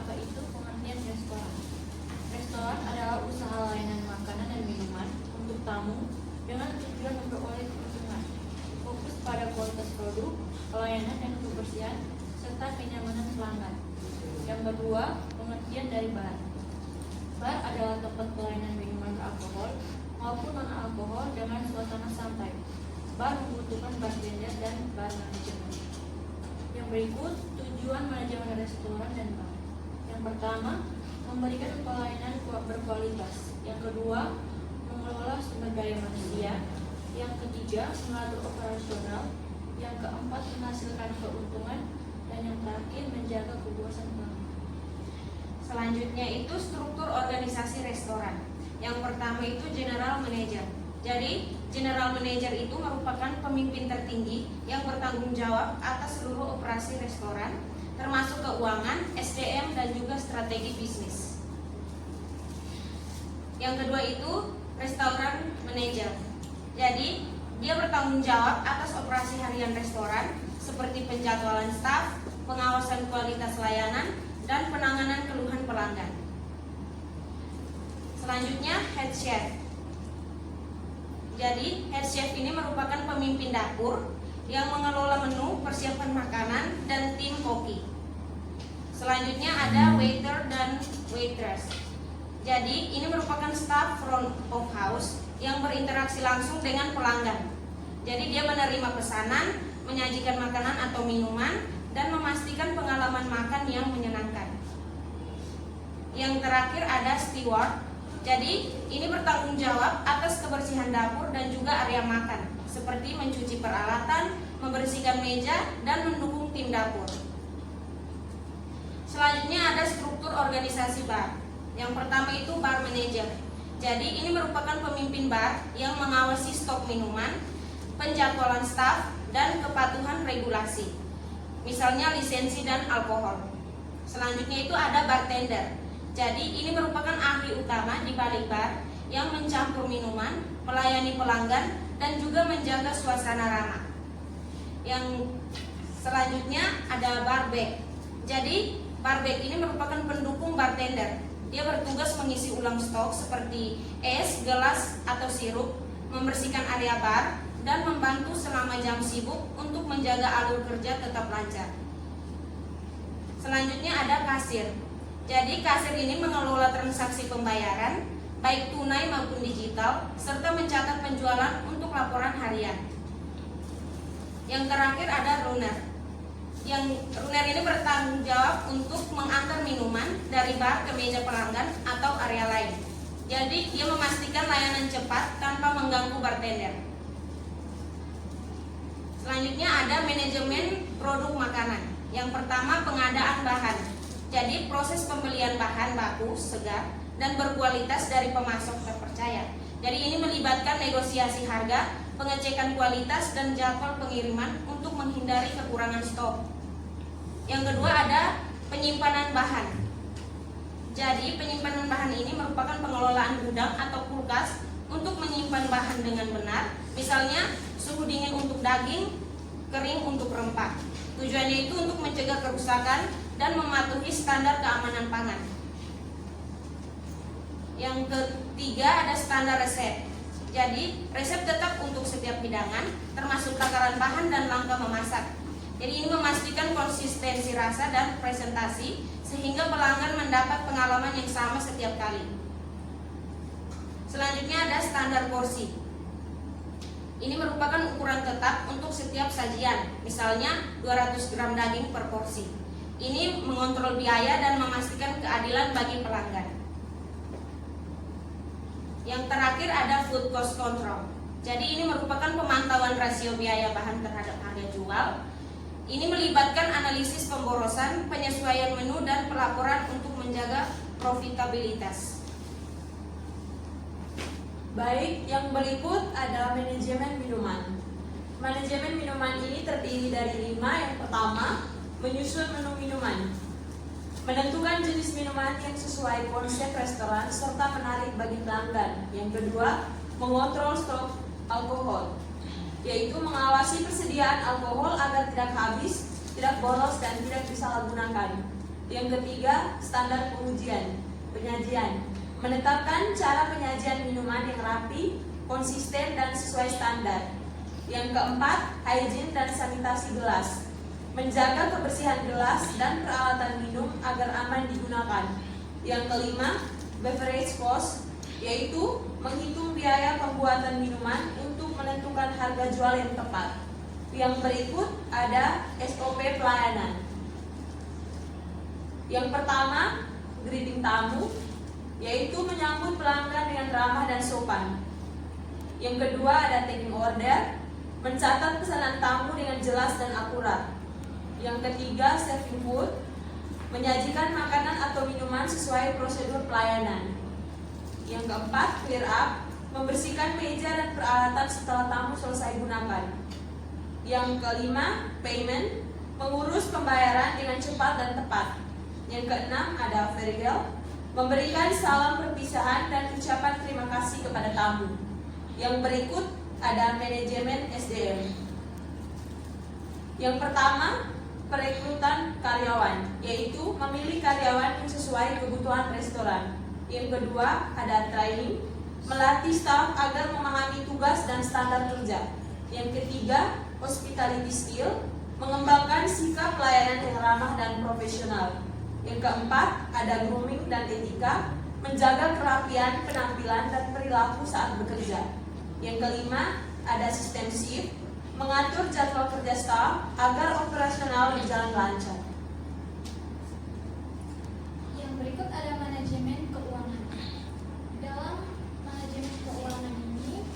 Apa itu pengertian restoran? Restoran adalah usaha layanan makanan dan minuman untuk tamu dengan tujuan memperoleh keuntungan. Fokus pada kualitas produk, pelayanan dan kebersihan, serta kenyamanan pelanggan. Yang kedua, pengertian dari bar. Bar adalah tempat pelayanan minuman beralkohol maupun non-alkohol dengan suasana santai. Bar membutuhkan bartender dan bar manajemen. Yang berikut, tujuan manajemen restoran dan bar. Yang pertama, memberikan pelayanan berkualitas. Yang kedua, mengelola sumber daya manusia. Yang ketiga, mengatur operasional. Yang keempat, menghasilkan keuntungan. Dan yang terakhir, menjaga kepuasan pelanggan. Selanjutnya itu struktur organisasi restoran. Yang pertama itu general manager. Jadi general manager itu merupakan pemimpin tertinggi yang bertanggung jawab atas seluruh operasi restoran, termasuk keuangan, SDM, dan juga strategi bisnis. Yang kedua itu restoran manager. Jadi dia bertanggung jawab atas operasi harian restoran seperti penjadwalan staf, pengawasan kualitas layanan, dan penanganan keluhan pelanggan. Selanjutnya head chef. Jadi head chef ini merupakan pemimpin dapur yang mengelola menu, persiapan makanan, dan tim koki. Selanjutnya ada waiter dan waitress. Jadi ini merupakan staff front of house yang berinteraksi langsung dengan pelanggan. Jadi dia menerima pesanan, menyajikan makanan atau minuman, dan memastikan pengalaman makan yang menyenangkan. Yang terakhir ada steward. Jadi ini bertanggung jawab atas kebersihan dapur dan juga area makan, seperti mencuci peralatan, membersihkan meja, dan mendukung tim dapur. Selanjutnya ada struktur organisasi bar. Yang pertama itu bar manager. Jadi ini merupakan pemimpin bar yang mengawasi stok minuman, penjadwalan staf, dan kepatuhan regulasi, misalnya lisensi dan alkohol. Selanjutnya itu ada bartender. Jadi ini merupakan ahli utama di balik bar yang mencampur minuman, melayani pelanggan, dan juga menjaga suasana ramah. Yang selanjutnya ada barback. Jadi barback ini merupakan pendukung bartender. Dia bertugas mengisi ulang stok seperti es, gelas, atau sirup, membersihkan area bar, dan membantu selama jam sibuk untuk menjaga alur kerja tetap lancar. Selanjutnya ada kasir. Jadi kasir ini mengelola transaksi pembayaran, baik tunai maupun digital, serta mencatat penjualan untuk laporan harian. Yang terakhir ada runner. Yang runner ini bertanggung jawab untuk mengantar minuman dari bar ke meja pelanggan atau area lain. Jadi dia memastikan layanan cepat tanpa mengganggu bartender. Selanjutnya ada manajemen produk makanan. Yang pertama pengadaan bahan. Jadi proses pembelian bahan baku, segar, dan berkualitas dari pemasok terpercaya. Jadi ini melibatkan negosiasi harga, pengecekan kualitas, dan jadwal pengiriman untuk menghindari kekurangan stok. Yang kedua ada penyimpanan bahan. Jadi penyimpanan bahan ini merupakan pengelolaan gudang atau kulkas untuk menyimpan bahan dengan benar. Misalnya suhu dingin untuk daging, kering untuk rempah. Tujuannya itu untuk mencegah kerusakan dan mematuhi standar keamanan pangan. Yang ketiga ada standar resep. Jadi resep tetap untuk setiap hidangan, termasuk takaran bahan dan langkah memasak. Jadi ini memastikan konsistensi rasa dan presentasi sehingga pelanggan mendapat pengalaman yang sama setiap kali. Selanjutnya ada standar porsi. Ini merupakan ukuran tetap untuk setiap sajian, misalnya 200 gram daging per porsi. Ini mengontrol biaya dan memastikan keadilan bagi pelanggan. Yang terakhir ada food cost control. Jadi ini merupakan pemantauan rasio biaya bahan terhadap harga jual. Ini melibatkan analisis pemborosan, penyesuaian menu, dan pelaporan untuk menjaga profitabilitas. Baik, yang berikut adalah manajemen minuman. Manajemen minuman ini terdiri dari 5. Yang pertama, menyusun menu minuman, menentukan jenis minuman yang sesuai konsep restoran serta menarik bagi pelanggan. Yang kedua, mengontrol stok alkohol, yaitu mengawasi persediaan alkohol agar tidak habis, tidak boros, dan tidak disalahgunakan. Yang ketiga, standar penyajian. Menetapkan cara penyajian minuman yang rapi, konsisten, dan sesuai standar. Yang keempat, hygiene dan sanitasi gelas. Menjaga kebersihan gelas dan peralatan minum agar aman digunakan. Yang kelima, beverage cost, yaitu menghitung biaya pembuatan minuman untuk menentukan harga jual yang tepat. Yang berikut ada SOP pelayanan. Yang pertama, greeting tamu, yaitu menyambut pelanggan dengan ramah dan sopan. Yang kedua ada taking order, mencatat pesanan tamu dengan jelas dan akurat. Yang ketiga, serving food, menyajikan makanan atau minuman sesuai prosedur pelayanan. Yang keempat, clear up, membersihkan meja dan peralatan setelah tamu selesai gunakan. Yang kelima, payment, mengurus pembayaran dengan cepat dan tepat. Yang keenam ada farewell, memberikan salam perpisahan dan ucapan terima kasih kepada tamu. Yang berikut ada manajemen SDM. Yang pertama, perekrutan karyawan, yaitu memilih karyawan yang sesuai kebutuhan restoran. Yang kedua, ada training, melatih staf agar memahami tugas dan standar kerja. Yang ketiga, hospitality skill, mengembangkan sikap pelayanan yang ramah dan profesional. Yang keempat, ada grooming dan etika, menjaga kerapian, penampilan, dan perilaku saat bekerja. Yang kelima, ada sistem shift, mengatur jadwal kerja staf agar operasional berjalan lancar. Yang berikut ada manajemen keuangan. Dalam manajemen keuangan ini,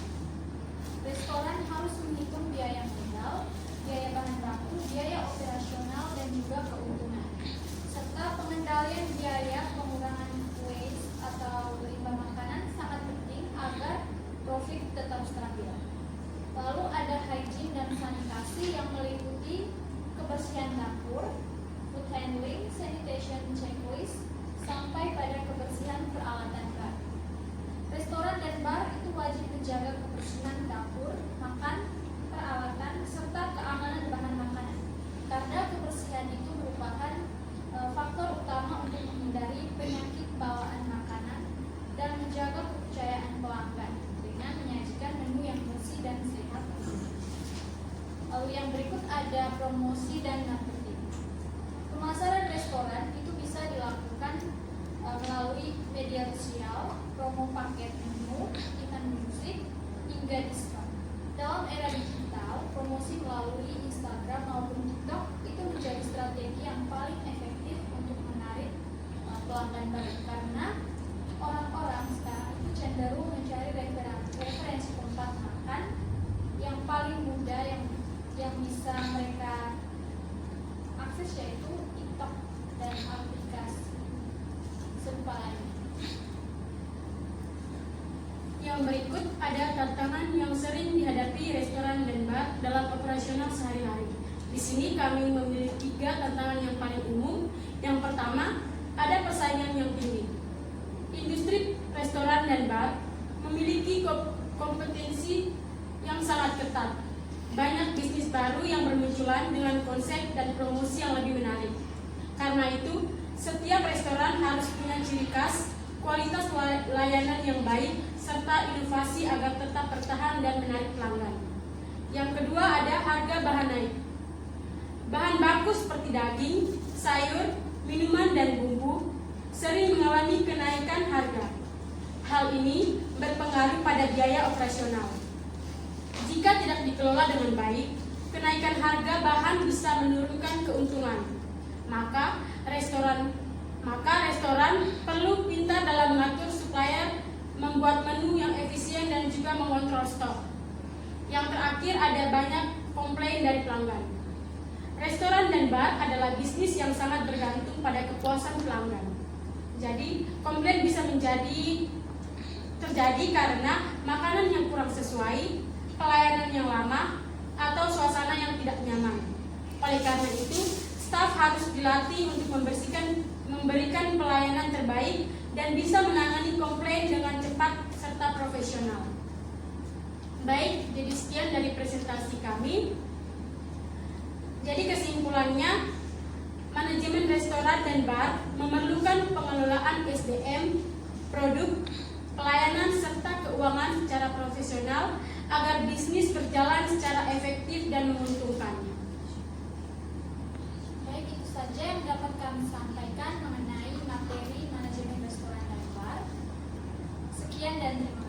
restoran harus menghitung biaya modal, biaya bahan baku, biaya operasional, dan juga keuntungan, serta pengendalian biaya pengurangan waste atau limbah makanan sangat penting agar profit tetap stabil. Lalu ada hygiene dan sanitasi yang meliputi kebersihan dapur, food handling, sanitation checklist, sampai pada kebersihan peralatan bar. Restoran dan bar itu wajib menjaga kebersihan dapur, makan, peralatan, serta keamanan bahan makanan. Karena kebersihan itu merupakan faktor utama untuk menghindari penyakit bawaan makanan dan menjaga kepercayaan pelanggan dengan menyajikan menu yang bersih dan sehat. Lalu yang berikut ada promosi dan marketing. Pemasaran restoran itu bisa dilakukan melalui media sosial, promo paket menu, event musik, hingga diskon. Dalam era digital, promosi melalui Instagram maupun TikTok itu menjadi strategi yang paling efektif untuk menarik pelanggan baru, karena orang-orang sekarang itu cenderung mencari referensi tempat makan yang paling mudah yang bisa mereka akses, yaitu TikTok dan aplikasi serupa lainnya. Yang berikut ada tantangan yang sering dihadapi restoran dan bar dalam operasional sehari-hari. Di sini kami memilih 3 tantangan yang paling umum. Yang pertama, ada persaingan yang tinggi. Industri restoran dan bar memiliki kompetensi yang sangat ketat. Banyak bisnis baru yang bermunculan dengan konsep dan promosi yang lebih menarik. Karena itu, setiap restoran harus punya ciri khas, kualitas layanan yang baik, serta inovasi agar tetap bertahan dan menarik pelanggan. Yang kedua ada harga bahan naik. Bahan baku seperti daging, sayur, minuman, dan bumbu sering mengalami kenaikan harga. Hal ini berpengaruh pada biaya operasional. Jika tidak dikelola dengan baik, kenaikan harga bahan bisa menurunkan keuntungan. Maka restoran perlu pintar dalam mengatur supplier, membuat menu yang efisien, dan juga mengontrol stok. Yang terakhir ada banyak komplain dari pelanggan. Restoran dan bar adalah bisnis yang sangat bergantung pada kepuasan pelanggan. Jadi, komplain bisa terjadi karena makanan yang kurang sesuai, pelayanan yang lama, atau suasana yang tidak nyaman. Oleh karena itu, staf harus dilatih untuk memberikan pelayanan terbaik dan bisa menangani komplain dengan cepat serta profesional. Baik, jadi sekian dari presentasi kami. Jadi kesimpulannya, Manajemen restoran dan bar memerlukan pengelolaan SDM, produk, pelayanan, serta keuangan secara profesional agar bisnis berjalan secara efektif dan menguntungkan. Baik, itu saja yang dapat kami sampaikan mengenai materi manajemen restoran dan bar. Sekian dan terima kasih.